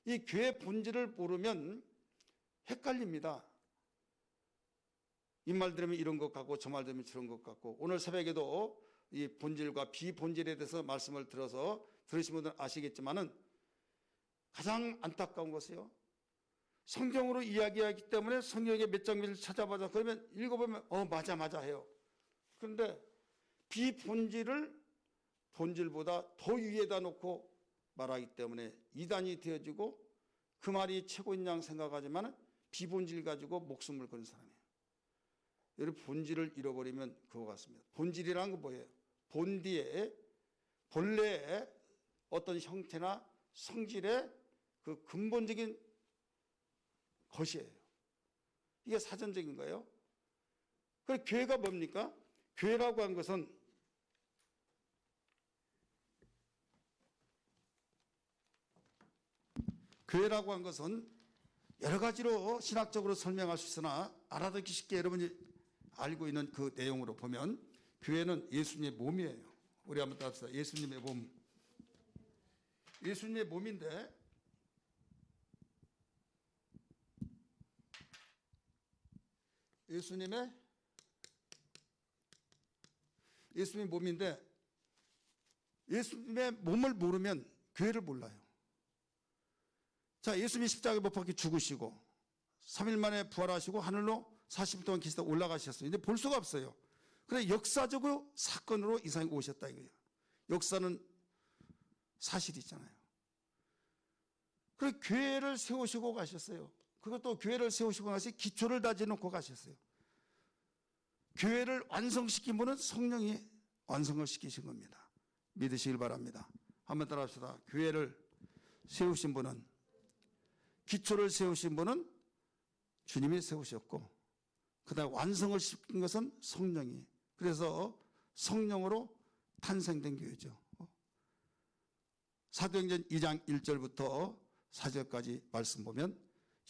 이 교회 본질을 모르면 헷갈립니다. 이 말 들으면 이런 것 같고 저 말 들으면 저런 것 같고, 오늘 새벽에도 이 본질과 비본질에 대해서 말씀을 들으신 분들은 아시겠지만은 가장 안타까운 것이요, 성경으로 이야기하기 때문에 성경의 몇 장면을 찾아보자 그러면 읽어보면 맞아 해요. 그런데 비본질을 본질보다 더 위에다 놓고 말하기 때문에 이단이 되어지고 그 말이 최고인 양 생각하지만 비본질 가지고 목숨을 거는 사람이에요. 여러분, 본질을 잃어버리면 그거 같습니다. 본질이라는 건 뭐예요? 본디에 본래의 어떤 형태나 성질의 그 근본적인 것이에요. 이게 사전적인 거예요. 그래서 교회가 뭡니까? 교회라고 한 것은 여러 가지로 신학적으로 설명할 수 있으나 알아듣기 쉽게 여러분이 알고 있는 그 내용으로 보면 교회는 예수님의 몸이에요. 우리 한번 따라합시다. 예수님의 몸. 예수님의 몸인데 예수님의 몸인데 예수님의 몸을 모르면 교회를 몰라요. 자, 예수님이 십자가에 못 박혀 죽으시고 3일 만에 부활하시고 하늘로 40일 동안 계시다 올라가셨어요. 근데 볼 수가 없어요. 그런데 역사적으로 사건으로 이 사람이 오셨다 이거예요. 역사는 사실이잖아요. 그래서 교회를 세우시고 가셨어요. 그것도 교회를 세우시고 가서 기초를 다져놓고 가셨어요. 교회를 완성시킨 분은 성령이 완성을 시키신 겁니다. 믿으시길 바랍니다. 한번 따라합시다. 교회를 세우신 분은, 기초를 세우신 분은 주님이 세우셨고, 그 다음에 완성을 시킨 것은 성령이. 그래서 성령으로 탄생된 교회죠. 사도행전 2장 1절부터 4절까지 말씀 보면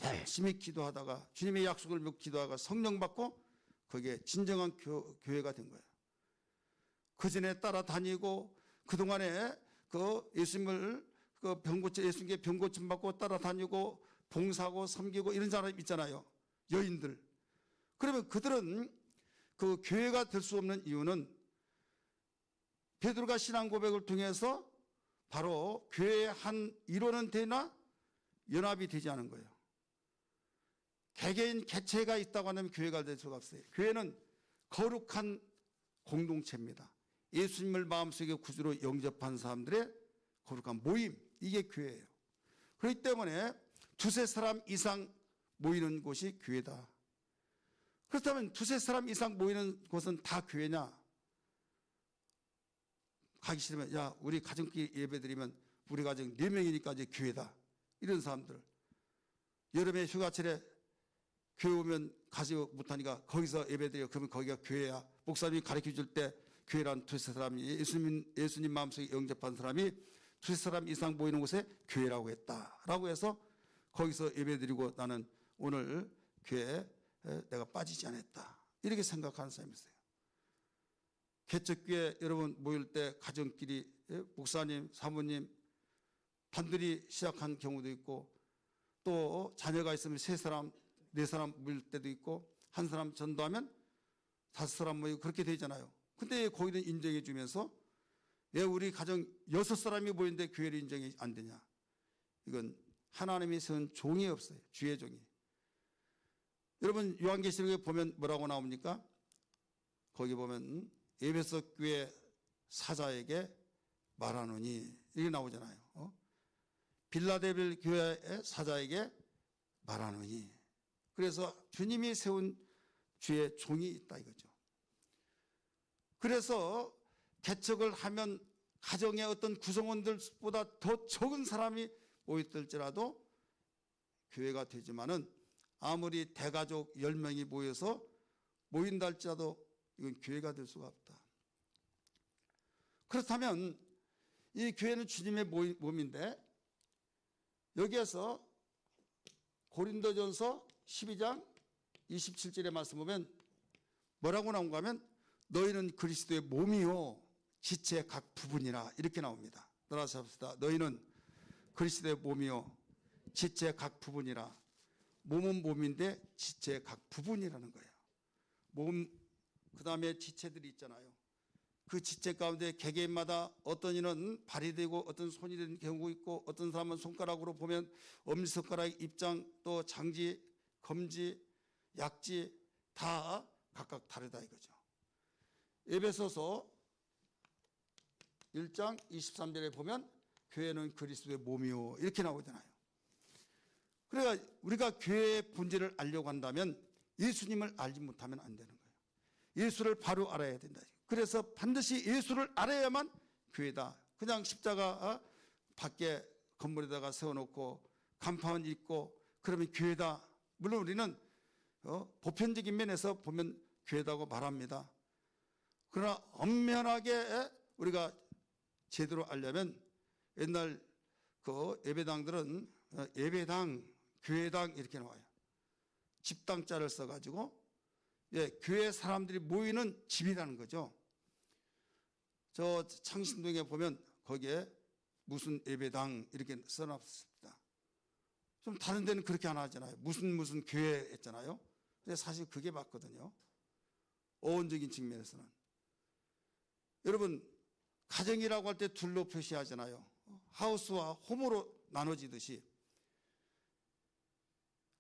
열심히 기도하다가 주님의 약속을 믿고 기도하다가 성령 받고 그게 진정한 교회가 된 거예요. 그 전에 따라다니고 그동안에 그 예수님을 그 예수님께 병 고침 받고 따라다니고 봉사하고 섬기고 이런 사람이 있잖아요. 여인들. 그러면 그들은 그 교회가 될 수 없는 이유는 베드로가 신앙 고백을 통해서 바로 교회의 한 일원은 되나 연합이 되지 않은 거예요. 개개인 개체가 있다고 하면 교회가 될 수가 없어요. 교회는 거룩한 공동체입니다. 예수님을 마음속에 구주로 영접한 사람들의 거룩한 모임, 이게 교회예요. 그렇기 때문에 두세 사람 이상 모이는 곳이 교회다. 그렇다면 두세 사람 이상 모이는 곳은 다 교회냐? 가기 싫으면 야, 우리 가정끼리 예배드리면 우리 가정 4명이니까 이제 교회다. 이런 사람들. 여름에 휴가철에 교회 오면 가지 못하니까 거기서 예배드려. 그러면 거기가 교회야. 목사님이 가르쳐 줄 때 교회란 두세 사람이, 예수님 마음속에 영접한 사람이 두세 사람 이상 모이는 곳에 교회라고 했다라고 해서 거기서 예배드리고 나는 오늘 교회에 내가 빠지지 않았다. 이렇게 생각하는 사람이 있어요. 개척교회 여러분 모일 때 가정끼리 목사님, 사모님 단둘이 시작한 경우도 있고 또 자녀가 있으면 3사람, 4사람 모일 때도 있고 한 사람 전도하면 5사람 모이고 그렇게 되잖아요. 근데 거기는 인정해 주면서 왜 우리 가정 6사람이 모이는데 교회를 인정이 안 되냐. 이건 하나님이 세운 종이 없어요. 주의 종이. 여러분 요한계시록에 보면 뭐라고 나옵니까? 거기 보면 에베소 교회 사자에게 말하노니 이게 나오잖아요. 빌라델비아 교회의 사자에게 말하노니. 그래서 주님이 세운 주의 종이 있다 이거죠. 그래서 개척을 하면 가정의 어떤 구성원들보다 더 적은 사람이 모였을지라도 교회가 되지만은 아무리 대가족 10명이 모여서 모인다 할지라도 이건 교회가 될 수가 없다. 그렇다면 이 교회는 주님의 몸인데 여기에서 고린도전서 12장 27절의 말씀 보면 뭐라고 나온가 하면 너희는 그리스도의 몸이요 지체의 각 부분이라 이렇게 나옵니다. 따라서 합시다. 너희는 그리스도의 몸이요 지체 각 부분이라. 몸은 몸인데 지체 각 부분이라는 거예요. 몸, 그 다음에 지체들이 있잖아요. 그 지체 가운데 개개인마다 어떤 이는 발이 되고 어떤 손이 되는 경우가 있고 어떤 사람은 손가락으로 보면 엄지손가락, 입장, 또 장지, 검지, 약지 다 각각 다르다 이거죠. 에베소서 1장 23절에 보면 교회는 그리스도의 몸이요 이렇게 나오잖아요. 그러니까 우리가 교회의 본질을 알려고 한다면 예수님을 알지 못하면 안 되는 거예요. 예수를 바로 알아야 된다. 그래서 반드시 예수를 알아야만 교회다. 그냥 십자가 밖에 건물에다가 세워놓고 간판 있고 그러면 교회다. 물론 우리는 보편적인 면에서 보면 교회다고 말합니다. 그러나 엄연하게 우리가 제대로 알려면 옛날 그 예배당들은 예배당, 교회당 이렇게 나와요. 집당자를 써가지고 교회 사람들이 모이는 집이라는 거죠. 저 창신동에 보면 거기에 무슨 예배당 이렇게 써놨습니다. 좀 다른 데는 그렇게 안 하잖아요. 무슨 교회 했잖아요. 근데 사실 그게 맞거든요. 어원적인 측면에서는. 여러분 가정이라고 할 때 둘로 표시하잖아요. 하우스와 홈으로 나눠지듯이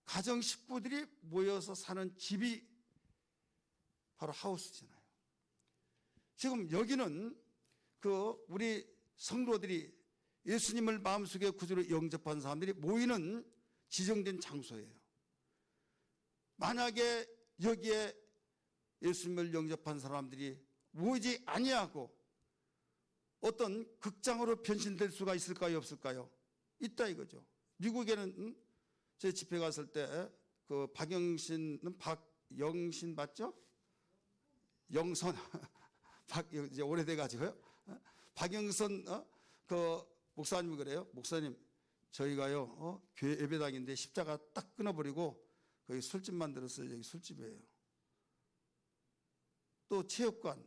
가정 식구들이 모여서 사는 집이 바로 하우스잖아요. 지금 여기는 그 우리 성도들이 예수님을 마음속에 구주로 영접한 사람들이 모이는 지정된 장소예요. 만약에 여기에 예수님을 영접한 사람들이 모이지 아니하고 어떤 극장으로 변신될 수가 있을까요, 없을까요? 있다 이거죠. 미국에는 제 집회 갔을 때 그 박영신은 박영신 맞죠? 영선 이제 오래돼 가지고요. 박영선 그 목사님이 그래요. 목사님 저희가요 교회 예배당인데 십자가 딱 끊어버리고 거기 술집 만들었어요. 여기 술집이에요. 또 체육관,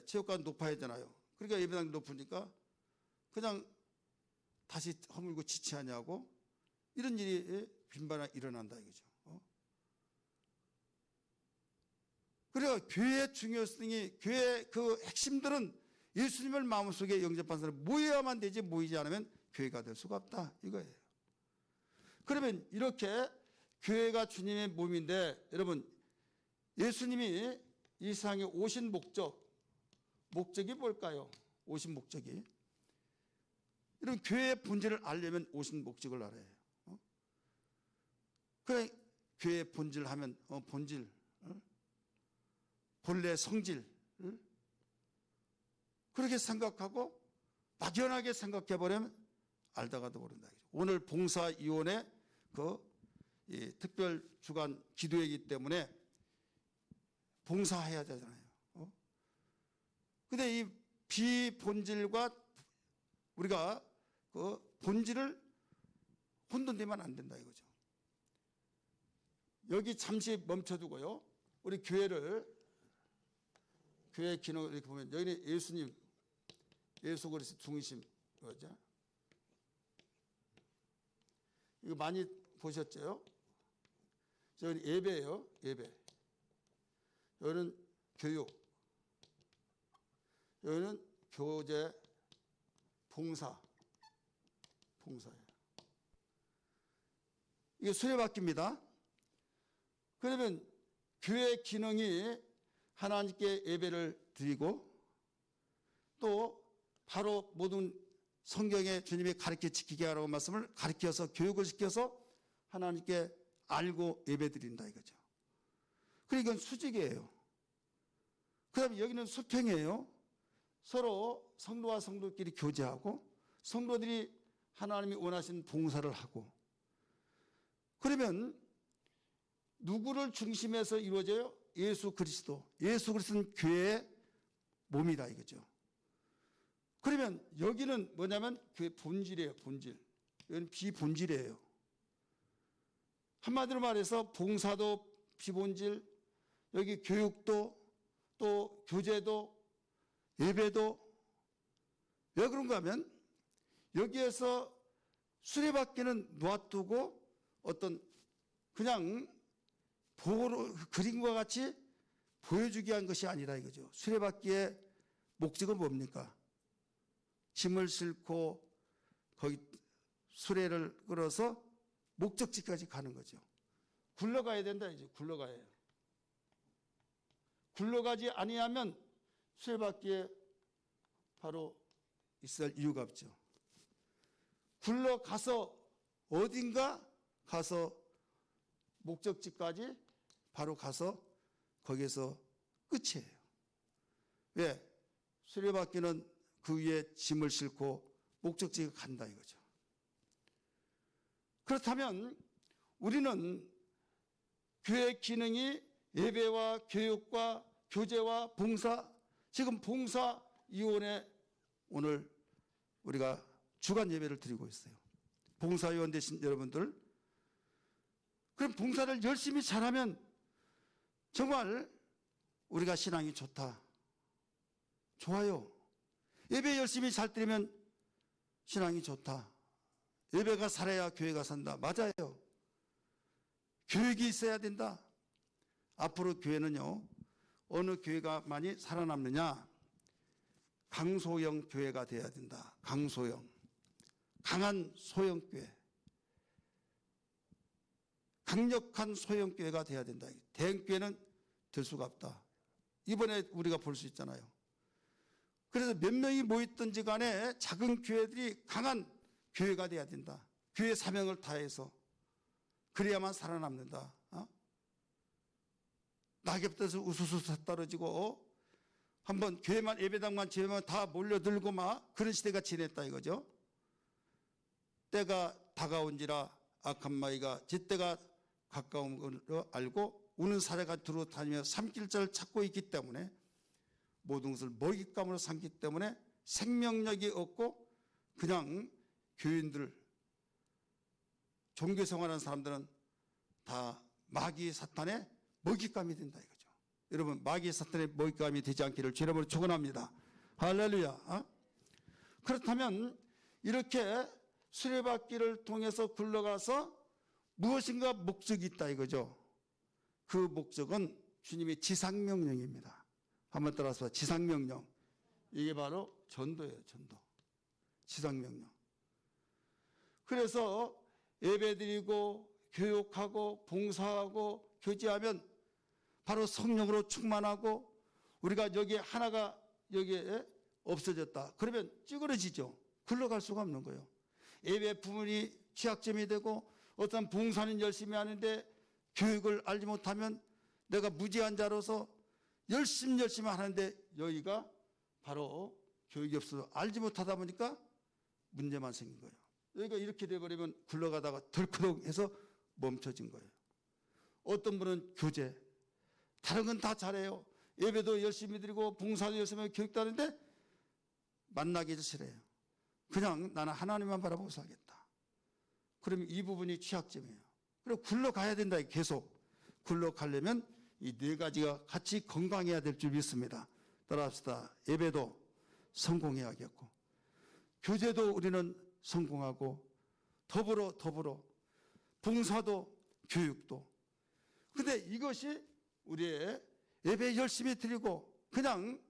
체육관 높아야잖아요. 그러니까 예배당이 높으니까 그냥 다시 허물고 지체하냐고 이런 일이 빈번히 일어난다 이거죠. 그래서 교회의 중요성이 교회의 그 핵심들은 예수님을 마음속에 영접한 사람이 모여야만 되지 모이지 않으면 교회가 될 수가 없다 이거예요. 그러면 이렇게 교회가 주님의 몸인데 여러분 예수님이 이 세상에 오신 목적이 뭘까요? 오신 목적이 이런 교회의 본질을 알려면 오신 목적을 알아야 해요. 그래 교회의 본질 하면 본질 본래 성질 그렇게 생각하고 막연하게 생각해버리면 알다가도 모른다. 오늘 봉사위원회 이 특별 주간 기도회이기 때문에 봉사해야 되잖아요. 근데 이 비본질과 우리가 그 본질을 혼돈되면 안 된다 이거죠. 여기 잠시 멈춰두고요. 우리 교회 기능을 이렇게 보면 여기는 예수님, 예수 그리스도 중심 거죠. 이거 많이 보셨죠? 저는 예배예요, 예배. 여기는 교육, 여기는 교제, 봉사예요. 이게 수레바퀴입니다. 그러면 교회 기능이 하나님께 예배를 드리고 또 바로 모든 성경에 주님이 가르쳐 지키게 하라고 말씀을 가르쳐서 교육을 시켜서 하나님께 알고 예배 드린다 이거죠. 그러니까 이건 수직이에요. 그 다음에 여기는 수평이에요. 서로 성도와 성도끼리 교제하고 성도들이 하나님이 원하신 봉사를 하고 그러면 누구를 중심해서 이루어져요? 예수 그리스도. 예수 그리스도는 교회의 몸이다 이거죠. 그러면 여기는 뭐냐면 교회 본질이에요. 본질. 여기는 비본질이에요. 한마디로 말해서 봉사도 비본질, 여기 교육도 또 교제도 예배도 왜 그런가 하면 여기에서 수레바퀴는 놔두고 어떤 그냥 보로 그림과 같이 보여주기 위한 것이 아니라 이거죠. 수레바퀴의 목적은 뭡니까? 짐을 싣고 거기 수레를 끌어서 목적지까지 가는 거죠. 굴러가야 된다 이제. 굴러가야 해요. 굴러가지 아니하면 수레바퀴에 바로 있을 이유가 없죠. 굴러가서 어딘가 가서 목적지까지 바로 가서 거기에서 끝이에요. 왜? 수레바퀴는 그 위에 짐을 싣고 목적지에 간다 이거죠. 그렇다면 우리는 교회 기능이 예배와 교육과 교제와 봉사, 지금 봉사위원회 오늘 우리가 주간 예배를 드리고 있어요. 봉사위원 되신 여러분들, 그럼 봉사를 열심히 잘하면 정말 우리가 신앙이 좋다. 좋아요. 예배 열심히 잘 드리면 신앙이 좋다. 예배가 살아야 교회가 산다. 맞아요. 교육이 있어야 된다. 앞으로 교회는요, 어느 교회가 많이 살아남느냐? 강소형 교회가 돼야 된다. 강소형. 강한 소형교회. 강력한 소형교회가 돼야 된다. 대형교회는 될 수가 없다. 이번에 우리가 볼 수 있잖아요. 그래서 몇 명이 모였든지 간에 작은 교회들이 강한 교회가 돼야 된다. 교회 사명을 다해서. 그래야만 살아남는다. 낙엽돼서 우수수 떨어지고 한번 교회만 예배당만 지으면 다 몰려들고 막 그런 시대가 지냈다 이거죠. 때가 다가온지라 악한 마귀가 제 때가 가까운 걸로 알고 우는 사자가 두루 다니며 삼킬자를 찾고 있기 때문에 모든 것을 먹잇감으로 삼기 때문에 생명력이 없고 그냥 교인들, 종교생활하는 사람들은 다 마귀 사탄의 먹잇감이 된다 이거죠. 여러분, 마귀 사탄의 먹잇감이 되지 않기를 주의 이름으로 축원합니다. 할렐루야. 그렇다면 이렇게 수레바퀴를 통해서 굴러가서 무엇인가 목적이 있다 이거죠. 그 목적은 주님의 지상명령입니다. 한번 따라서 지상명령. 이게 바로 전도예요. 전도. 지상명령. 그래서 예배드리고 교육하고 봉사하고 교제하면 바로 성령으로 충만하고 우리가 여기에 하나가 여기에 없어졌다. 그러면 찌그러지죠. 굴러갈 수가 없는 거예요. 예배 부분이 취약점이 되고 어떤 봉사는 열심히 하는데 교육을 알지 못하면 내가 무지한 자로서 열심히 하는데 여기가 바로 교육이 없어서 알지 못하다 보니까 문제만 생긴 거예요. 여기가 이렇게 돼버리면 굴러가다가 덜커덕해서 멈춰진 거예요. 어떤 분은 교제, 다른 건 다 잘해요. 예배도 열심히 드리고 봉사도 열심히 하고 교육도 하는데 만나기 싫어요. 그냥 나는 하나님만 바라보고 살겠다. 그러면 이 부분이 취약점이에요. 그리고 굴러가야 된다. 계속 굴러가려면 이 네 가지가 같이 건강해야 될 줄 믿습니다. 따라합시다. 예배도 성공해야겠고 교제도 우리는 성공하고 더불어 봉사도 교육도. 근데 이것이 우리의 예배 열심히 드리고 그냥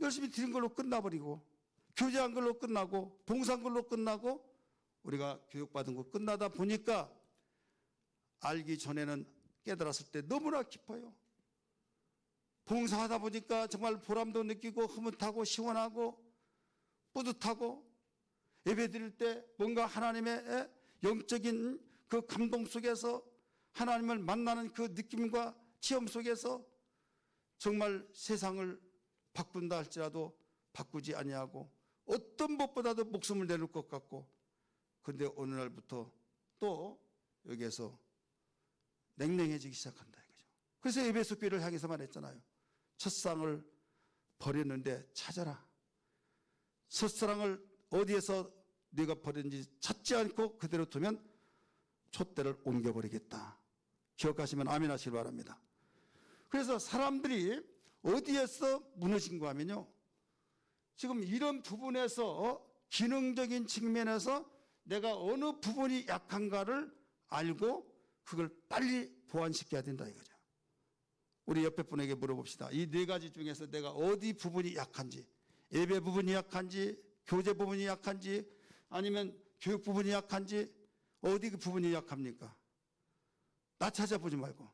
열심히 드린 걸로 끝나버리고 교제한 걸로 끝나고 봉사한 걸로 끝나고 우리가 교육받은 거 끝나다 보니까 알기 전에는 깨달았을 때 너무나 깊어요. 봉사하다 보니까 정말 보람도 느끼고 흐뭇하고 시원하고 뿌듯하고 예배 드릴 때 뭔가 하나님의 영적인 그 감동 속에서 하나님을 만나는 그 느낌과 체험 속에서 정말 세상을 바꾼다 할지라도 바꾸지 아니하고 어떤 것보다도 목숨을 내놓을 것 같고 그런데 어느 날부터 또 여기에서 냉랭해지기 시작한다 이거죠. 그래서 에베소 교회를 향해서 말했잖아요. 첫상을 버렸는데 찾아라. 첫사랑을 어디에서 네가 버렸는지 찾지 않고 그대로 두면 촛대를 옮겨버리겠다. 기억하시면 아멘 하시길 바랍니다. 그래서 사람들이 어디에서 무너진가 하면요. 지금 이런 부분에서 기능적인 측면에서 내가 어느 부분이 약한가를 알고 그걸 빨리 보완시켜야 된다 이거죠. 우리 옆에 분에게 물어봅시다. 이 네 가지 중에서 내가 어디 부분이 약한지, 예배 부분이 약한지, 교제 부분이 약한지, 아니면 교육 부분이 약한지, 어디 그 부분이 약합니까? 나 찾아보지 말고.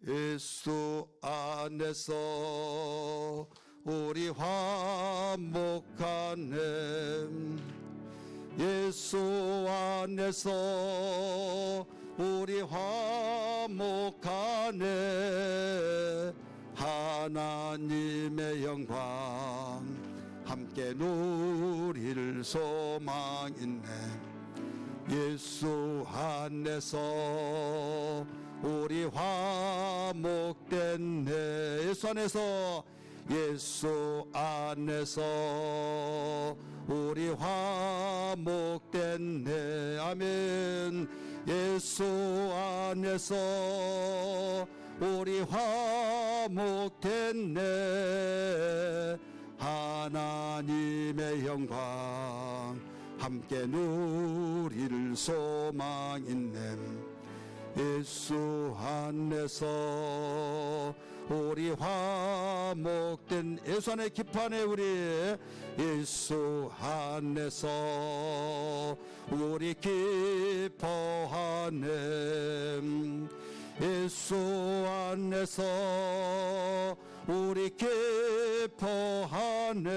예수 안에서 우리 화목하네. 예수 안에서 우리 화목하네. 하나님의 영광 함께 누릴 소망 있네. 예수 안에서 우리 화목됐네. 예수 안에서 우리 화목됐네. 아멘. 예수 안에서 우리 화목됐네. 하나님의 영광 함께 누릴 소망 있네. 예수 안에서 우리 화목된, 예수 안에 기뻐하네. 우리 예수 안에서 우리 기뻐하네. 예수 안에서 우리 기뻐하네.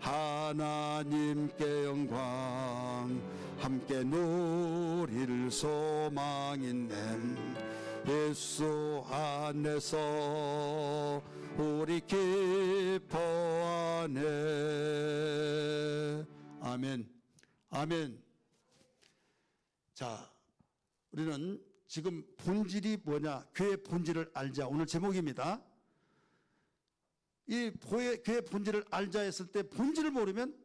하나님께 영광 함께 누릴 소망 있네. 예수 안에서 우리 기뻐하네. 아멘. 아멘. 자, 우리는 지금 본질이 뭐냐, 교회의 본질을 알자, 오늘 제목입니다. 이 교회의 본질을 알자 했을 때 본질을 모르면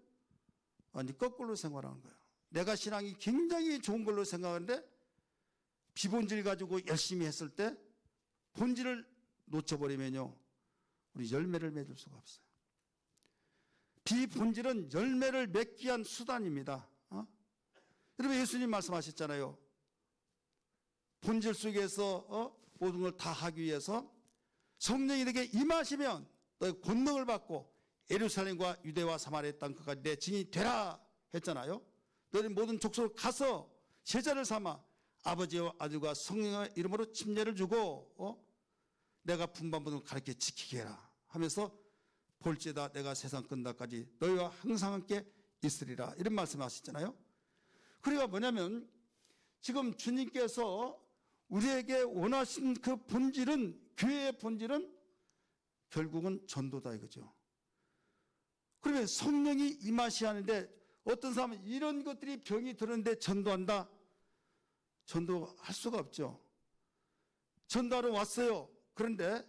완전 거꾸로 생활하는 거예요. 내가 신앙이 굉장히 좋은 걸로 생각하는데 비본질 가지고 열심히 했을 때 본질을 놓쳐버리면요, 우리 열매를 맺을 수가 없어요. 비본질은 열매를 맺기 위한 수단입니다. 여러분, 예수님 말씀하셨잖아요. 본질 속에서 모든 걸 다 하기 위해서 성령이 내게 임하시면 너희 권능을 받고 예루살렘과 유대와 사마리아 땅 끝까지 내 증인이 되라 했잖아요. 너희 모든 족속을 가서 제자를 삼아 아버지와 아들과 성령의 이름으로 침례를 주고 내가 분반분을 가르쳐 지키게 해라 하면서 볼지다 내가 세상 끝날까지 너희와 항상 함께 있으리라, 이런 말씀하셨잖아요. 그러니까 뭐냐면 지금 주님께서 우리에게 원하신 그 본질은, 교회의 본질은 결국은 전도다 이거죠. 그러면 성령이 임하시 하는데 어떤 사람은 이런 것들이 병이 드는데 전도한다? 전도할 수가 없죠. 전도하러 왔어요. 그런데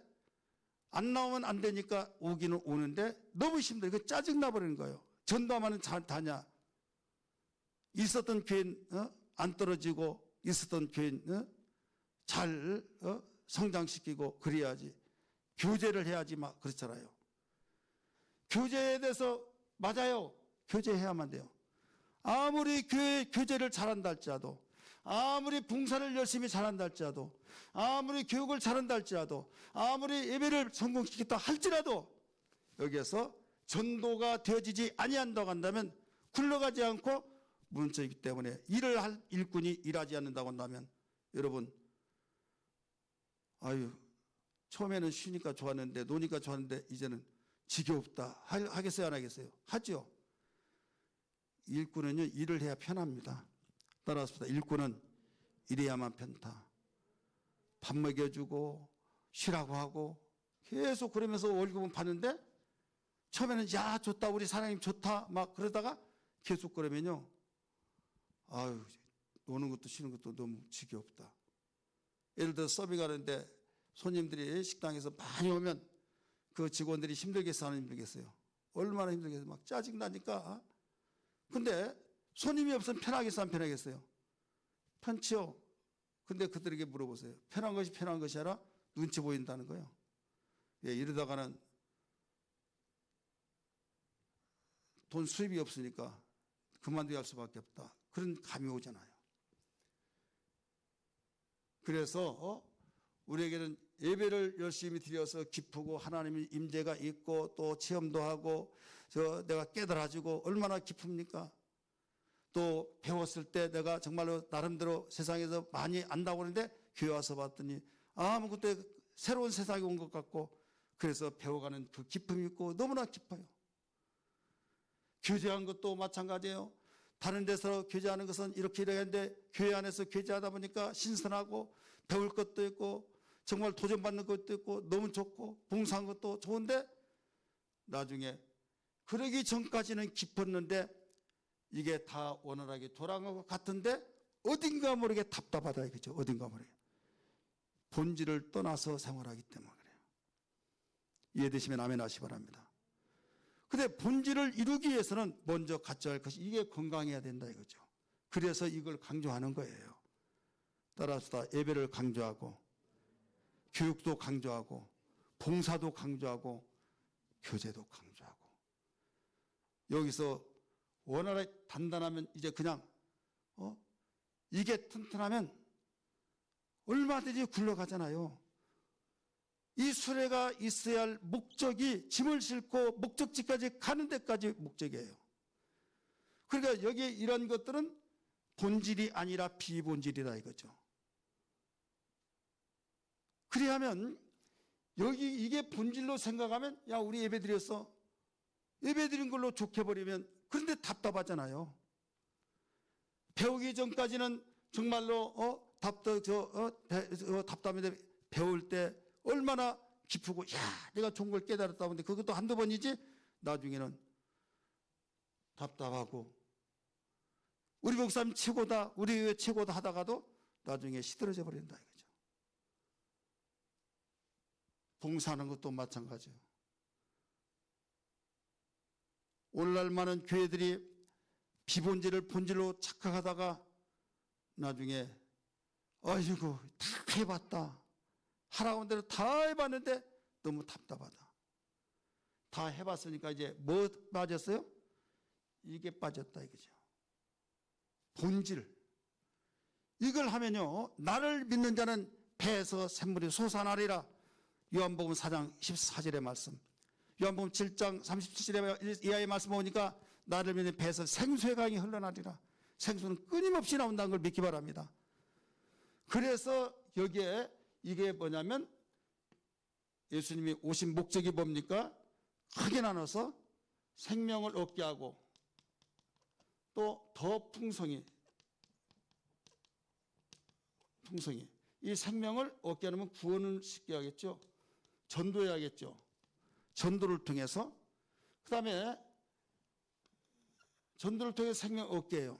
안 나오면 안 되니까 오기는 오는데 너무 힘들어. 이거 짜증나 버리는 거예요. 전도하면 잘 다냐? 있었던 교인 안 떨어지고, 있었던 교인 잘 성장시키고 그래야지. 교제를 해야지 막 그렇잖아요. 교제에 대해서 맞아요. 교제해야만 돼요. 아무리 교제를 잘한다 할지라도, 아무리 봉사를 열심히 잘한다 할지라도, 아무리 교육을 잘한다 할지라도, 아무리 예배를 성공시켰다 할지라도 여기에서 전도가 되어지지 아니한다고 한다면, 굴러가지 않고 멈춰있기 때문에 일을 할 일꾼이 일하지 않는다고 한다면, 여러분, 아유, 처음에는 쉬니까 좋았는데, 노니까 좋았는데 이제는 지겹다 하겠어요, 안 하겠어요? 하죠. 일꾼은요, 일을 해야 편합니다. 따라서 일꾼은 일해야만 편타. 밥 먹여주고 쉬라고 하고 계속 그러면서 월급은 받는데, 처음에는 야 좋다, 우리 사장님 좋다 막 그러다가 계속 그러면요, 아유, 노는 것도 쉬는 것도 너무 지겹다. 예를 들어 서빙 하는데 손님들이 식당에서 많이 오면 그 직원들이 힘들겠어, 안 힘들겠어요? 얼마나 힘들겠어요? 막 짜증나니까. 근데 손님이 없으면 편하겠어, 안 편하겠어요? 편치요. 근데 그들에게 물어보세요. 편한 것이 편한 것이 아니라 눈치 보인다는 거예요. 예, 이러다가는 돈 수입이 없으니까 그만둬야 할 수밖에 없다. 그런 감이 오잖아요. 그래서 우리에게는 예배를 열심히 드려서 기쁘고 하나님의 임재가 있고 또 체험도 하고 내가 깨달아지고 얼마나 기쁩니까? 또 배웠을 때 내가 정말로 나름대로 세상에서 많이 안다고 하는데 교회 와서 봤더니 그때 새로운 세상이 온 것 같고 그래서 배워가는 그 기쁨이 있고 너무나 기뻐요. 교제한 것도 마찬가지예요. 다른 데서 교제하는 것은 이렇게 하는데 교회 안에서 교제하다 보니까 신선하고 배울 것도 있고 정말 도전받는 것도 있고 너무 좋고 봉사한 것도 좋은데 나중에 그러기 전까지는 기뻤는데 이게 다 원활하게 돌아간 것 같은데 어딘가 모르게 답답하다 이거죠. 어딘가 모르게. 본질을 떠나서 생활하기 때문에 그래요. 이해되시면 아멘 하시기 바랍니다. 근데 본질을 이루기 위해서는 먼저 갖춰야 할 것이 이게 건강해야 된다 이거죠. 그래서 이걸 강조하는 거예요. 따라서 다 예배를 강조하고 교육도 강조하고 봉사도 강조하고 교제도 강조하고 여기서 원활하게 단단하면 이제 그냥 이게 튼튼하면 얼마든지 굴러가잖아요. 이 수레가 있어야 할 목적이 짐을 싣고 목적지까지 가는 데까지 목적이에요. 그러니까 여기 이런 것들은 본질이 아니라 비본질이다 이거죠. 그리하면 여기 이게 본질로 생각하면 야 우리 예배 드렸어. 예배 드린 걸로 좋게 버리면 그런데 답답하잖아요. 배우기 전까지는 정말로 답답한데 배울 때 얼마나 기쁘고 야 내가 좋은 걸 깨달았다 근데 그것도 한두 번이지 나중에는 답답하고 우리 목사님 최고다 우리 교회 최고다 하다가도 나중에 시들어져 버린다 이거죠. 봉사하는 것도 마찬가지예요. 오늘날 많은 교회들이 비본질을 본질로 착각하다가 나중에 아이고 다 해봤다 하라고 한 대로 다 해봤는데 너무 답답하다. 다 해봤으니까 이제 뭐 빠졌어요? 이게 빠졌다 이거죠. 본질. 이걸 하면요 나를 믿는 자는 배에서 샘물이 솟아나리라. 요한복음 4장 14절의 말씀, 요한복음 7장 37절의 이하의 말씀 보니까 나를 믿는 배에서 생수의 강이 흘러나리라. 생수는 끊임없이 나온다는 걸 믿기 바랍니다. 그래서 여기에 이게 뭐냐면 예수님이 오신 목적이 뭡니까? 크게 나눠서 생명을 얻게 하고 또 더 풍성히 이 생명을 얻게 하려면 구원을 시켜야겠죠. 전도해야겠죠. 전도를 통해서 그 다음에 전도를 통해 생명을 얻게 해요.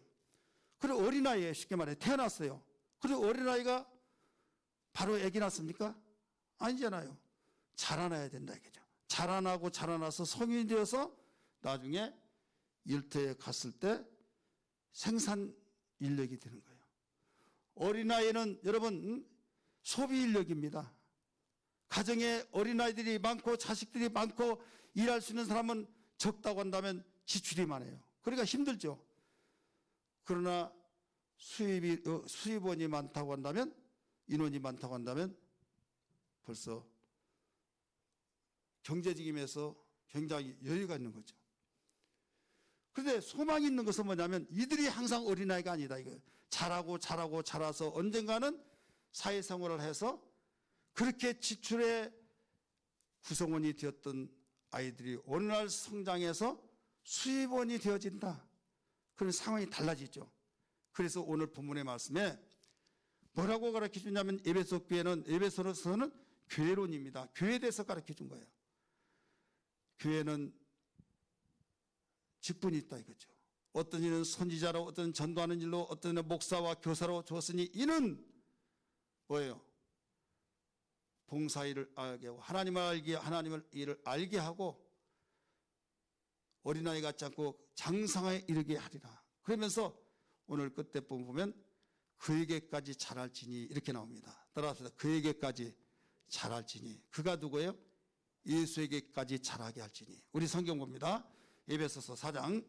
그리고 어린아이에 쉽게 말해 태어났어요. 그리고 어린아이가 바로 아기 낳습니까? 아니잖아요. 자라나야 된다 이거죠. 자라나서 성인이 되어서 나중에 일터에 갔을 때 생산 인력이 되는 거예요. 어린아이는 여러분 소비 인력입니다. 가정에 어린아이들이 많고 자식들이 많고 일할 수 있는 사람은 적다고 한다면 지출이 많아요. 그러니까 힘들죠. 그러나 수입원이 많다고 한다면 인원이 많다고 한다면 벌써 경제적임에서 굉장히 여유가 있는 거죠. 그런데 소망이 있는 것은 뭐냐면 이들이 항상 어린아이가 아니다 이거예요. 자라서 언젠가는 사회생활을 해서 그렇게 지출의 구성원이 되었던 아이들이 오늘날 성장해서 수입원이 되어진다. 그런 상황이 달라지죠. 그래서 오늘 본문의 말씀에 뭐라고 가르쳐 주냐면 에베소서는 교회론입니다. 교회에 대해서 가르쳐 준 거예요. 교회는 직분이 있다 이거죠. 어떤 이는 선지자로, 어떤 이는 전도하는 일로, 어떤 이는 목사와 교사로 주었으니 이는 뭐예요? 봉사일을 알게 하고 하나님을 일을 알게 하고 어린아이 같지 않고 장성에 이르게 하리라. 그러면서 오늘 끝에 보면 그에게까지 자랄지니 이렇게 나옵니다. 따라합시다. 그에게까지 자랄지니. 그가 누구예요? 예수에게까지 자라게 할지니. 우리 성경 봅니다. 에베소서 4장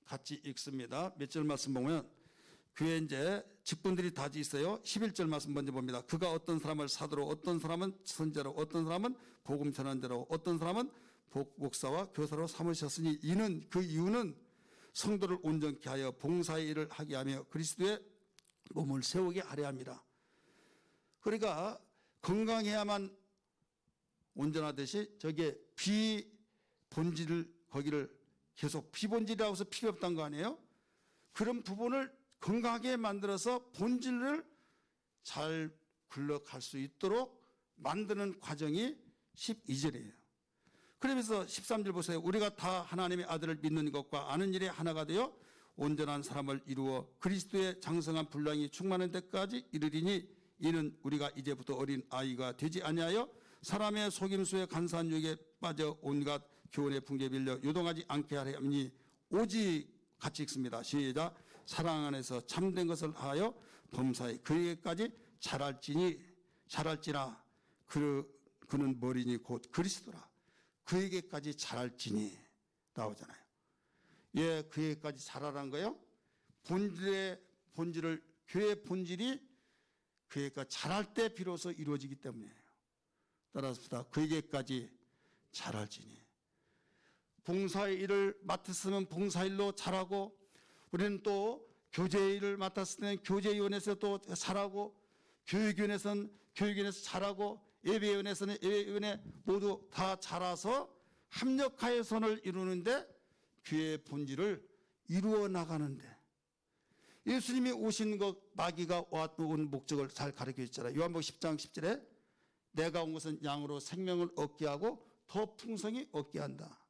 같이 읽습니다. 몇 절 말씀 보면 그에 이제 직분들이 다 있어요. 11절 말씀 먼저 봅니다. 그가 어떤 사람을 사도로, 어떤 사람은 선자로, 어떤 사람은 복음 전환자로, 어떤 사람은 목사와 교사로 삼으셨으니 이는 그 이유는 성도를 온전케 하여 봉사의 일을 하게 하며 그리스도의 몸을 세우게 하려 합니다. 그러니까 건강해야만 온전하듯이 저게 비본질을 거기를 계속 비본질이라고 해서 필요 없다는 거 아니에요? 그런 부분을 건강하게 만들어서 본질을 잘 굴러갈 수 있도록 만드는 과정이 12절이에요. 그러면서 13절 보세요. 우리가 다 하나님의 아들을 믿는 것과 아는 일에 하나가 되어 온전한 사람을 이루어 그리스도의 장성한 분량이 충만한 데까지 이르리니 이는 우리가 이제부터 어린 아이가 되지 아니하여 사람의 속임수에 간사한 유혹에 빠져 온갖 교훈의 풍조에 빌려 요동하지 않게 하려 함이니 오직 같이 읽습니다. 시작. 사랑 안에서 참된 것을 하여 범사에 그에게까지 자랄지라 그는 머리니 곧 그리스도라. 그에게까지 자랄지니 나오잖아요. 예, 그에게까지 자라라는 거예요. 본질을 교회의 본질이 그에게까지 자랄 때 비로소 이루어지기 때문이에요. 따라서 그에게까지 자랄지니. 봉사의 일을 맡았으면 봉사일로 자라고, 우리는 또 교제의 일을 맡았을 때는 교제위원회에서 또 자라고, 교육위원회에서는 교육위원회에서 자라고, 예배위원회에서는 예배위원회 모두 다 자라서 합력하여 선을 이루는데 교회의 본질을 이루어 나가는데, 예수님이 오신 것, 마귀가 온 목적을 잘 가르쳐 있잖아요. 요한복음 10장 10절에 내가 온 것은 양으로 생명을 얻게 하고 더 풍성히 얻게 한다.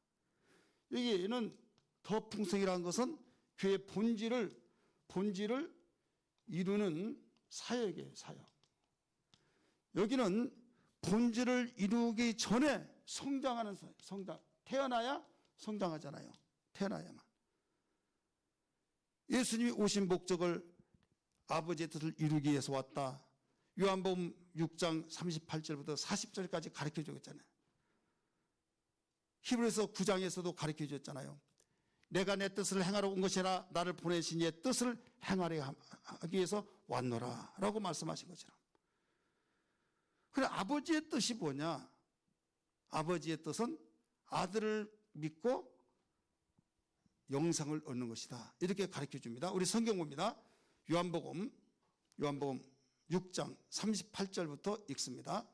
여기는 더 풍성이라는 것은 교회의 본질을 이루는 사역이에요. 사역. 여기는 본질을 이루기 전에 성장하는 사역. 태어나야 성장하잖아요. 태어나야만. 예수님이 오신 목적을 아버지의 뜻을 이루기 위해서 왔다. 요한복음 6장 38절부터 40절까지 가르쳐 주었잖아요. 히브리서 9장에서도 가르쳐 주었잖아요. 내가 내 뜻을 행하러 온 것이라 나를 보내신 이의 뜻을 행하려 하기 위해서 왔노라 라고 말씀하신 것처럼. 그래, 아버지의 뜻이 뭐냐? 아버지의 뜻은 아들을 믿고 영생을 얻는 것이다. 이렇게 가르쳐 줍니다. 우리 성경 봅니다. 요한복음 6장 38절부터 읽습니다.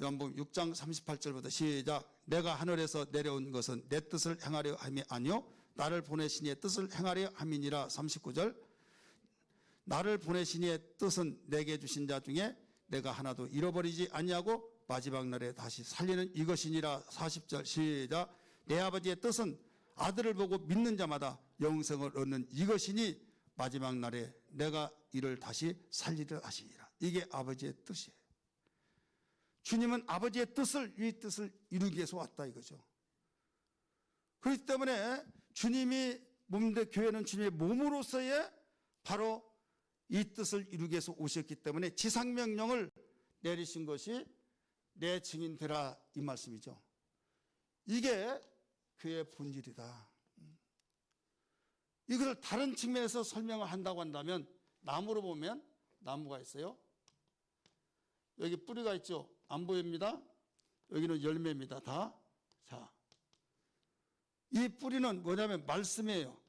요한복음 6장 38절부터 시작. 내가 하늘에서 내려온 것은 내 뜻을 행하려 함이 아니요 나를 보내신 이의 뜻을 행하려 함이니라. 39절. 나를 보내신 이의 뜻은 내게 주신 자 중에 내가 하나도 잃어버리지 아니하고 마지막 날에 다시 살리는 이것이니라. 40절 시작. 내 아버지의 뜻은 아들을 보고 믿는 자마다 영생을 얻는 이것이니 마지막 날에 내가 이를 다시 살리려 하시니라. 이게 아버지의 뜻이에요. 주님은 아버지의 뜻을, 이 뜻을 이루기 위해서 왔다 이거죠. 그렇기 때문에 주님이 교회는 주님의 몸으로서의 바로 이 뜻을 이루기 위해서 오셨기 때문에 지상명령을 내리신 것이 내 증인 되라 이 말씀이죠. 이게 교회의 본질이다. 이것을 다른 측면에서 설명을 한다고 한다면 나무로 보면 나무가 있어요. 여기 뿌리가 있죠. 안 보입니다. 여기는 열매입니다. 다. 자, 이 뿌리는 뭐냐면 말씀이에요.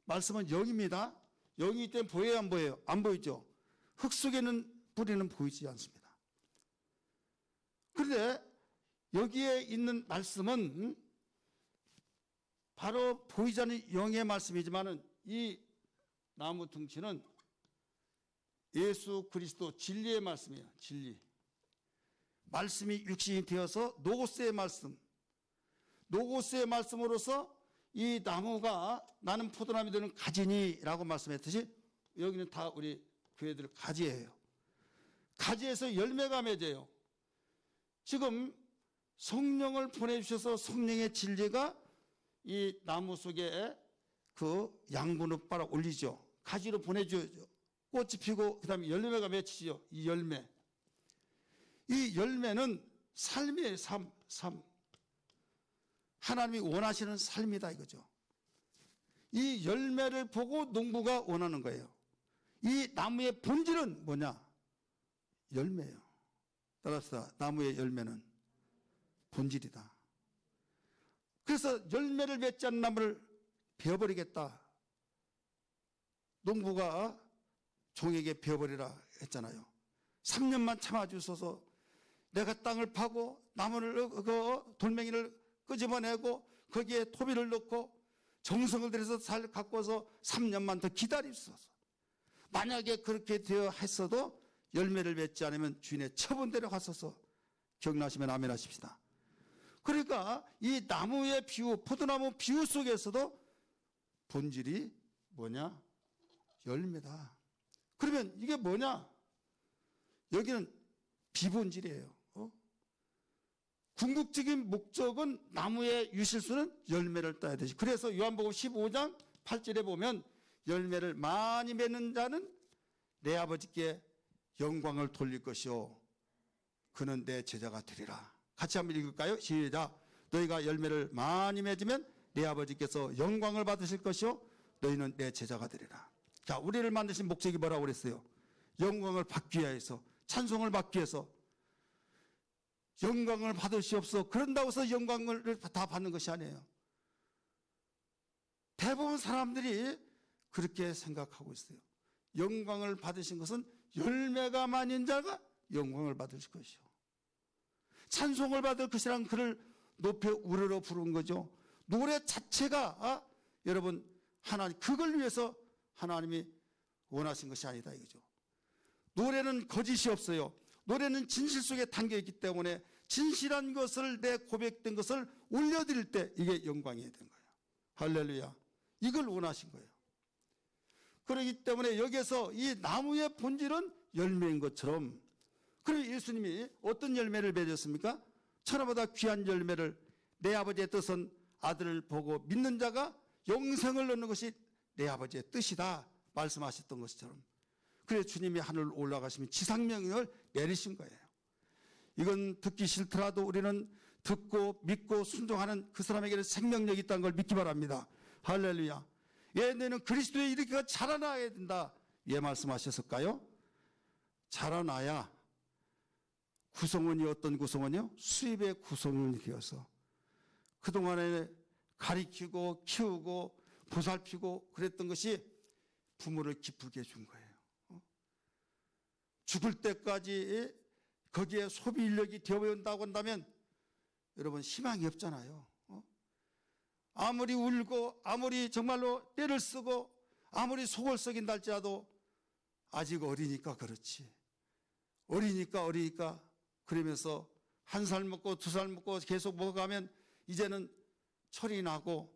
말씀은 영입니다. 영이기 때문에 보여요, 안 보여요? 안 보이죠. 흙 속에 있는 뿌리는 보이지 않습니다. 그런데 여기에 있는 말씀은 바로 보이지 않는 영의 말씀이지만 이 나무 둥치는 예수 그리스도 진리의 말씀이에요. 진리. 말씀이 육신이 되어서 노고스의 말씀으로서 이 나무가 나는 포도나무 되는 가지니라고 말씀했듯이 여기는 다 우리 교회들 가지예요. 가지에서 열매가 맺어요. 지금 성령을 보내주셔서 성령의 진리가 이 나무 속에 그 양분을 빨아 올리죠. 가지로 보내줘야죠. 꽃이 피고 그다음에 열매가 맺히죠. 이 열매. 이 열매는 삶이에요. 삶. 하나님이 원하시는 삶이다 이거죠. 이 열매를 보고 농부가 원하는 거예요. 이 나무의 본질은 뭐냐? 열매예요. 따라서 나무의 열매는 본질이다. 그래서 열매를 맺지 않는 나무를 베어버리겠다. 농부가 종에게 베어버리라 했잖아요. 3년만 참아주소서. 내가 땅을 파고 나무를 돌멩이를 끄집어내고 거기에 토비를 넣고 정성을 들여서 잘 가꿔서 3년만 더 기다리소서. 만약에 그렇게 되어 했어도 열매를 맺지 않으면 주인의 처분대로 갔어서 기억나시면 아멘 하십시다. 그러니까 이 나무의 비유, 포도나무 비유 속에서도 본질이 뭐냐? 열매다. 그러면 이게 뭐냐? 여기는 비본질이에요. 궁극적인 목적은 나무의 유실수는 열매를 따야 되지. 그래서 요한복음 15장 8절에 보면 열매를 많이 맺는 자는 내 아버지께 영광을 돌릴 것이요 그는 내 제자가 되리라. 같이 한번 읽을까요? 시작. 너희가 열매를 많이 맺으면 내 아버지께서 영광을 받으실 것이요 너희는 내 제자가 되리라. 자, 우리를 만드신 목적이 뭐라고 그랬어요? 영광을 받기 위해서, 찬송을 받기 위해서. 영광을 받으시옵소서. 그런다고 해서 영광을 다 받는 것이 아니에요. 대부분 사람들이 그렇게 생각하고 있어요. 영광을 받으신 것은 열매가 많은 자가 영광을 받으실 것이요. 찬송을 받을 것이란 그를 높여 우러러 부른 거죠. 노래 자체가 여러분 하나님 그걸 위해서 하나님이 원하신 것이 아니다 이거죠. 노래는 거짓이 없어요. 노래는 진실 속에 담겨 있기 때문에 진실한 것을 내 고백된 것을 올려드릴 때 이게 영광이 된 거예요. 할렐루야. 이걸 원하신 거예요. 그렇기 때문에 여기서 이 나무의 본질은 열매인 것처럼 그럼 예수님이 어떤 열매를 맺었습니까? 천하보다 귀한 열매를 내 아버지의 뜻은 아들을 보고 믿는 자가 영생을 얻는 것이 내 아버지의 뜻이다 말씀하셨던 것처럼 그래서 주님이 하늘 올라가시면 지상명령을 내리신 거예요. 이건 듣기 싫더라도 우리는 듣고 믿고 순종하는 그 사람에게는 생명력이 있다는 걸 믿기 바랍니다. 할렐루야. 예, 너는 그리스도의 이렇게 자라나야 된다. 왜 말씀하셨을까요? 자라나야 구성원이 어떤 구성원이요? 수입의 구성원이 되어서 그동안에 가리키고 키우고 보살피고 그랬던 것이 부모를 기쁘게 해준 거예요. 죽을 때까지 거기에 소비 인력이 되어온다고 한다면 여러분 희망이 없잖아요. 아무리 울고 아무리 정말로 때를 쓰고 아무리 속을 썩인다 할지라도 아직 어리니까 그렇지. 어리니까 그러면서 한 살 먹고 두 살 먹고 계속 먹어가면 이제는 철이 나고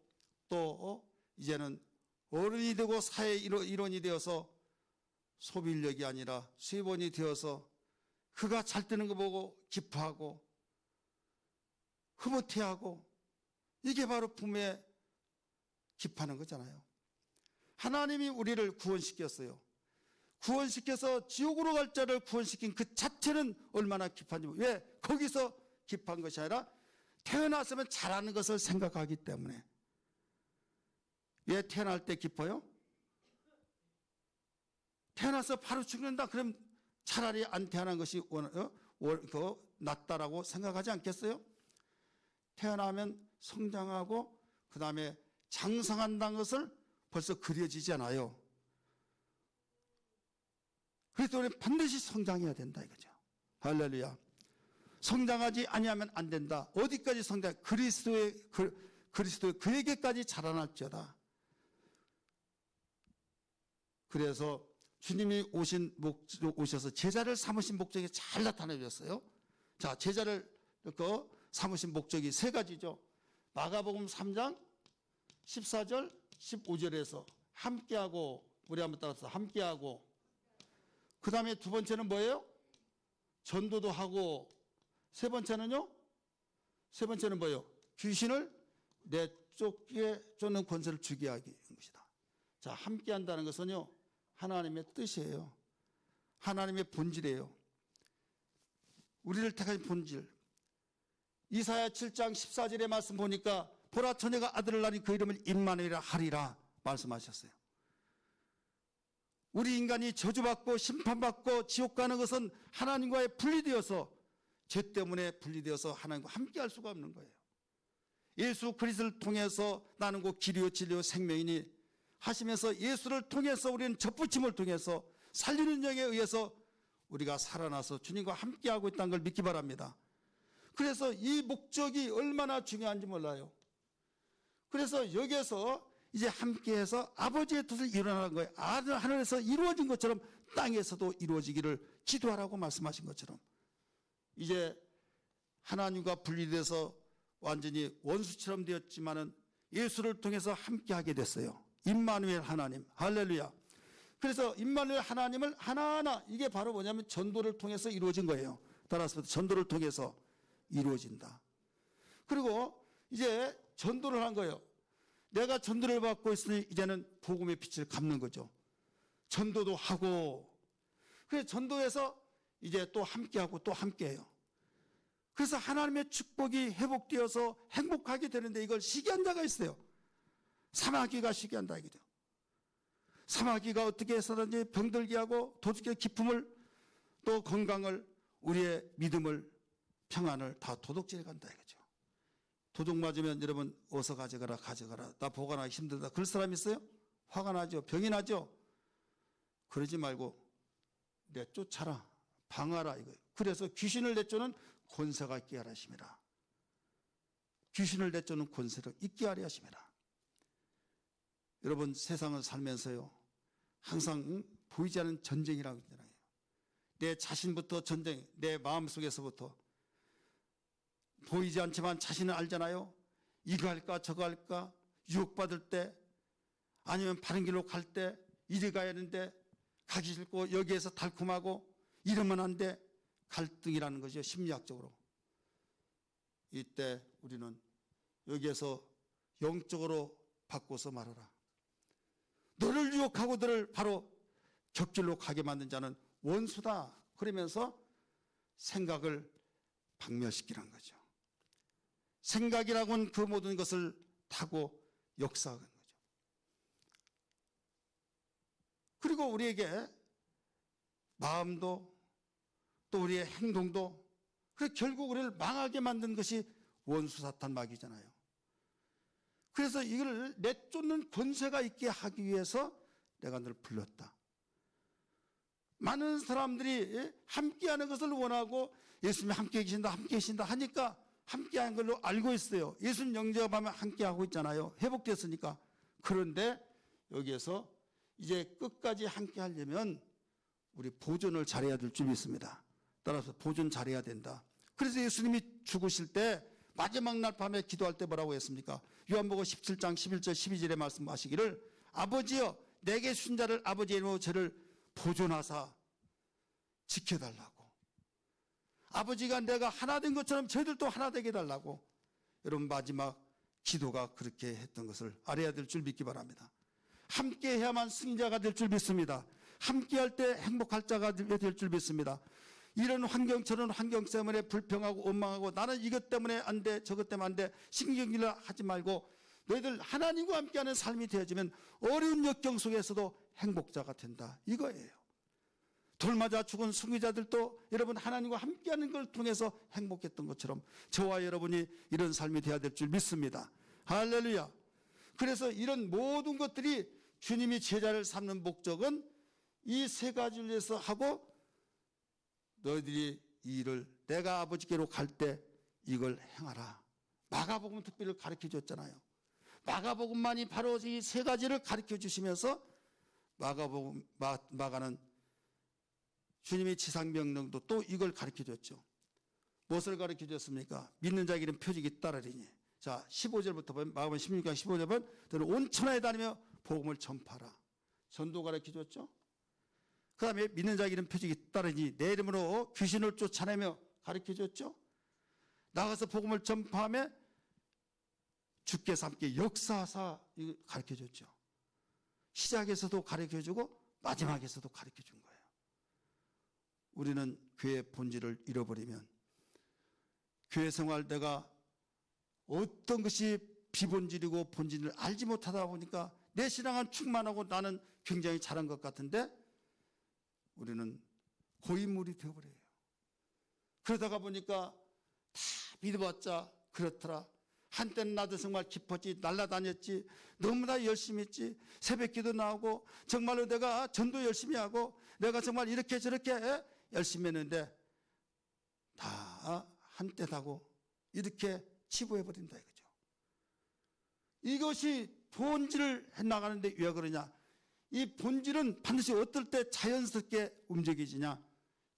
또 이제는 어른이 되고 사회 일원이 되어서 소비 인력이 아니라 수입원이 되어서 그가 잘 뜨는 거 보고 기뻐하고 흐뭇해하고 이게 바로 부모의 기뻐하는 거잖아요. 하나님이 우리를 구원시켰어요. 구원시켜서 지옥으로 갈 자를 구원시킨 그 자체는 얼마나 기뻐한지. 왜? 거기서 기뻐한 것이 아니라 태어났으면 잘하는 것을 생각하기 때문에. 왜 태어날 때 기뻐요? 태어나서 바로 죽는다. 그럼 차라리 안 태어난 것이 낫다라고 생각하지 않겠어요? 태어나면 성장하고 그 다음에 장성한다는 것을 벌써 그려지잖아요. 그래서 우리는 반드시 성장해야 된다 이거죠. 할렐루야. 성장하지 아니하면 안 된다. 어디까지 성장? 그리스도의 그에게까지 자라날지어다. 그래서 주님이 오셔서 제자를 삼으신 목적이 잘 나타내셨어요. 자, 제자를 삼으신 목적이 세 가지죠. 마가복음 3장 14절 15절에서 함께하고, 우리 한번 따라서 함께하고, 그 다음에 두 번째는 뭐예요? 전도도 하고, 세 번째는요? 세 번째는 뭐예요? 귀신을 목적에 쫓는 권세를 주게 하기 것이다. 자, 함께 한다는 것은요, 하나님의 뜻이에요. 하나님의 본질이에요. 우리를 택하신 본질. 이사야 7장 14절의 말씀 보니까 보라 처녀가 아들을 낳으니 그 이름을 임마누엘이라 하리라 말씀하셨어요. 우리 인간이 저주받고 심판받고 지옥 가는 것은 하나님과의 분리되어서, 죄 때문에 분리되어서 하나님과 함께 할 수가 없는 거예요. 예수 그리스도를 통해서 나는 곧 길이요 진리요 생명이니 하시면서 예수를 통해서 우리는 접붙임을 통해서 살리는 영에 의해서 우리가 살아나서 주님과 함께하고 있다는 걸 믿기 바랍니다. 그래서 이 목적이 얼마나 중요한지 몰라요. 그래서 여기에서 이제 함께해서 아버지의 뜻을 이루라는 거예요. 하늘에서 이루어진 것처럼 땅에서도 이루어지기를 기도하라고 말씀하신 것처럼 이제 하나님과 분리돼서 완전히 원수처럼 되었지만은 예수를 통해서 함께하게 됐어요. 임마누엘 하나님, 할렐루야. 그래서 임마누엘 하나님을 하나하나, 이게 바로 뭐냐면 전도를 통해서 이루어진 거예요. 따라서 전도를 통해서 이루어진다. 그리고 이제 전도를 한 거예요. 내가 전도를 받고 있으니 이제는 복음의 빛을 갚는 거죠. 전도도 하고, 그래서 전도해서 이제 또 함께하고 또 함께해요. 그래서 하나님의 축복이 회복되어서 행복하게 되는데 이걸 시기한 자가 있어요. 사마귀가 시기한다 이거죠. 사마귀가 어떻게 해서든지 병들게 하고 도둑의 기품을 또 건강을, 우리의 믿음을, 평안을 다 도둑질해 간다 이거죠. 도둑 맞으면 여러분 어서 가져가라 가져가라, 나 보관하기 힘들다 그럴 사람 있어요? 화가 나죠. 병이 나죠. 그러지 말고 내쫓아라, 방하라 이거예요. 그래서 귀신을 내쫓는 권세가 있게 하라 하심이라. 귀신을 내쫓는 권세를 있게 하려 하심이라. 여러분 세상을 살면서요 항상 보이지 않는 전쟁이라고 있잖아요. 내 자신부터 전쟁, 내 마음속에서부터 보이지 않지만 자신은 알잖아요. 이거 할까 저거 할까, 유혹받을 때 아니면 바른 길로 갈 때 이리 가야 하는데 가기 싫고 여기에서 달콤하고 이러면 안 돼, 갈등이라는 거죠. 심리학적으로. 이때 우리는 여기에서 영적으로 바꿔서 말하라. 너를 유혹하고 너를 바로 격길로 가게 만든 자는 원수다. 그러면서 생각을 박멸시키라는 거죠. 생각이라고는 그 모든 것을 타고 역사하는 거죠. 그리고 우리에게 마음도 또 우리의 행동도, 그래서 결국 우리를 망하게 만든 것이 원수 사탄 마귀잖아요. 그래서 이걸 내쫓는 권세가 있게 하기 위해서 내가 너를 불렀다. 많은 사람들이 함께하는 것을 원하고 예수님이 함께 계신다 함께 계신다 하니까 함께하는 걸로 알고 있어요. 예수님 영접하면 함께하고 있잖아요. 회복됐으니까. 그런데 여기에서 이제 끝까지 함께하려면 우리 보존을 잘해야 될 줄 믿습니다. 따라서 보존 잘해야 된다. 그래서 예수님이 죽으실 때 마지막 날 밤에 기도할 때 뭐라고 했습니까? 요한복음 17장 11절 12절에 말씀하시기를 아버지여 내게 주신 자를 아버지의 이름으로 저를 보존하사 지켜달라고. 아버지가 내가 하나 된 것처럼 저희들도 하나 되게 해달라고. 여러분 마지막 기도가 그렇게 했던 것을 알아야 될 줄 믿기 바랍니다. 함께 해야만 승자가 될 줄 믿습니다. 함께 할 때 행복할 자가 될 줄 믿습니다. 이런 환경 저런 환경 때문에 불평하고 원망하고 나는 이것 때문에 안 돼 저것 때문에 안 돼 신경질을 하지 말고 너희들 하나님과 함께하는 삶이 되어지면 어려운 역경 속에서도 행복자가 된다 이거예요. 돌 맞아 죽은 승리자들도 여러분 하나님과 함께하는 걸 통해서 행복했던 것처럼 저와 여러분이 이런 삶이 되어야 될 줄 믿습니다. 할렐루야. 그래서 이런 모든 것들이 주님이 제자를 삼는 목적은 이 세 가지를 위해서 하고, 너희들이 이 일을 내가 아버지께로 갈 때 이걸 행하라. 마가복음 특별히 가르쳐 줬잖아요. 마가복음만이 바로 이 세 가지를 가르쳐 주시면서 마가는 주님의 지상명령도 또 이걸 가르쳐 줬죠. 무엇을 가르쳐 줬습니까? 믿는 자에게는 표적이 따르리니. 자, 15절부터 보면 마가복음 16장 15절 보면 너는 온 천하에 다니며 복음을 전파하라. 전도 가르쳐 줬죠. 그 다음에 믿는 자에게는 표적이 따르니 내 이름으로 귀신을 쫓아내며 가르쳐 줬죠. 나가서 복음을 전파하며 주께서 함께 역사하사 가르쳐줬죠. 시작에서도 가르쳐주고 마지막에서도 가르쳐준 거예요. 우리는 교회 본질을 잃어버리면 교회 생활 내가 어떤 것이 비본질이고 본질을 알지 못하다 보니까 내 신앙은 충만하고 나는 굉장히 잘한 것 같은데 우리는 고인물이 되어버려요. 그러다가 보니까 다 믿어봤자 그렇더라. 한때는 나도 정말 기뻤지, 날라다녔지, 너무나 열심히 했지, 새벽기도 나오고 정말로 내가 전도 열심히 하고 내가 정말 이렇게 저렇게 열심히 했는데 다 한때다고 이렇게 치부해버린다 이거죠. 이것이 본질을 해나가는데 왜 그러냐. 이 본질은 반드시 어떨 때 자연스럽게 움직이지냐.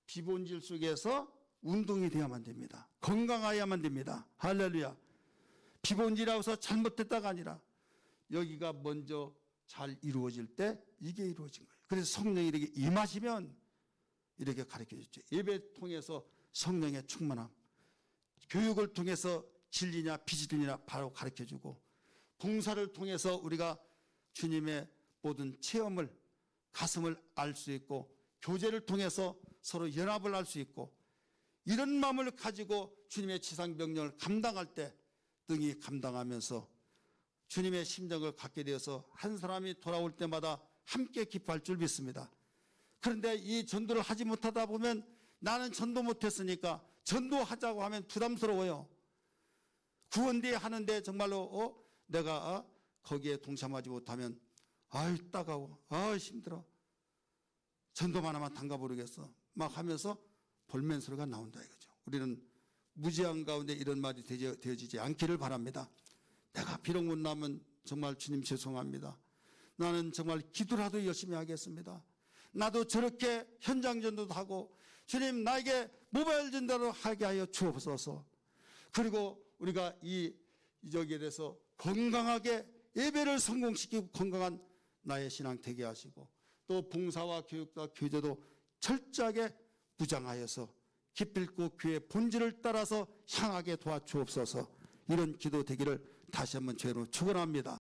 비본질 속에서 운동이 되어야만 됩니다. 건강해야만 됩니다. 할렐루야. 비본질이라고 해서 잘못됐다가 아니라 여기가 먼저 잘 이루어질 때 이게 이루어진 거예요. 그래서 성령이 이렇게 임하시면 이렇게 가르쳐줬죠. 예배 통해서 성령의 충만함, 교육을 통해서 진리냐 비진리냐 바로 가르쳐주고, 봉사를 통해서 우리가 주님의 모든 체험을 가슴을 알 수 있고, 교제를 통해서 서로 연합을 할 수 있고, 이런 마음을 가지고 주님의 지상명령을 감당할 때 등이 감당하면서 주님의 심정을 갖게 되어서 한 사람이 돌아올 때마다 함께 기뻐할 줄 믿습니다. 그런데 이 전도를 하지 못하다 보면 나는 전도 못했으니까 전도하자고 하면 부담스러워요. 구원대 하는데 정말로 내가 거기에 동참하지 못하면 아이 따가워, 아이 힘들어, 전도만 하면 단가 모르겠어 막 하면서 볼멘소리가 나온다 이거죠. 우리는 무지한 가운데 이런 말이 되어지지 않기를 바랍니다. 내가 비록 못나면 정말 주님 죄송합니다. 나는 정말 기도라도 열심히 하겠습니다. 나도 저렇게 현장 전도도 하고 주님 나에게 모바일 전도를 하게 하여 주옵소서. 그리고 우리가 여기에 대해서 건강하게 예배를 성공시키고 건강한 나의 신앙 되게 하시고, 또 봉사와 교육과 교제도 철저하게 부장하여서 기필코 교회의 본질을 따라서 향하게 도와주옵소서. 이런 기도 되기를 다시 한번 죄로 축원합니다.